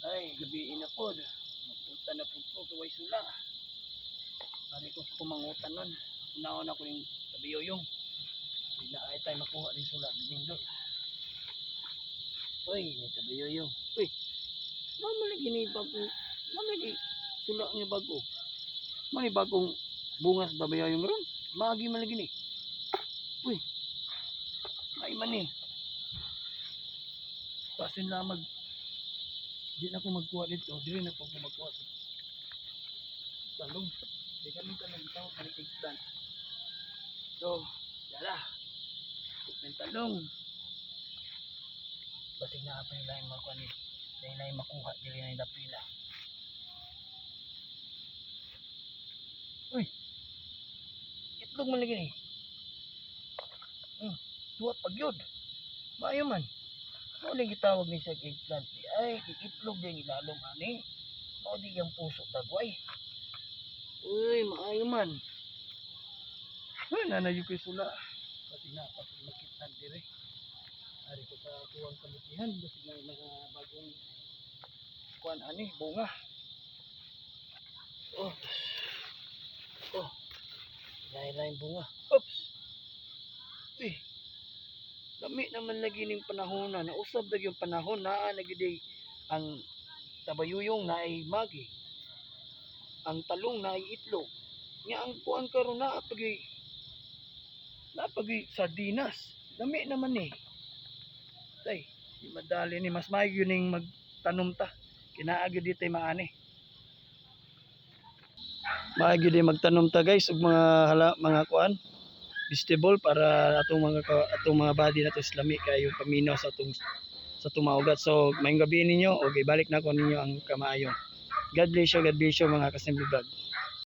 Ay, gabi na po. Mapunta na po kaway sula. Pari ko kumangutan nun. Unaon ako yung tabiyoyong. Bigla ay tayo makuha din sula. Bigindot. Uy, may tabiyoyong. Uy, mamalagi ni bago. Mamalagi sula niya bago. Mani bagong bungas tabiyoyong ron. Magi malagi ni. Uy, ay man ni. Pasin lamag. Di na ako magkuha dito. Di na ako magkuha sa talong. Di kami talong. Ito ako kalikigtan. So, yala. May talong. Basig na apa yung laing makuha ni. Yung laing makuha. Di na yung lapila. Uy. Itlog man lagi ni. Tuwa pag yun. Maayo man. Mao din gitawag ni sa eggplant. Ay, itlog din ilalom ani. Mao di yung puso tagway. Uy, maayo man. Ay, nanayo ko sula. Pati na pati makitan dire. Ari ko sa tuwang kamutihan basta na mga bagong kuan ani bunga. Oh. Oh. Lain-lain bunga. Oops. Uy. Lami naman lagi ning panahon na nausab lagi yung panahon naa nagidi ang tabayuyong na ay magi. Ang talong na ay itlog. Nga ang kuan karon na pagi sardinas. Lami naman ni. Tay, di madali ni mas maayo ning magtanom ta. Kinaagi dito maani. Maayo di magtanom ta guys og mga kuan vegetable para atong mga body nato islami kayo paminaw sa atong maugat. So mayong gabi ninyo o ibalik na ko ninyo ang kamaayo. God bless you mga kasimple vlog.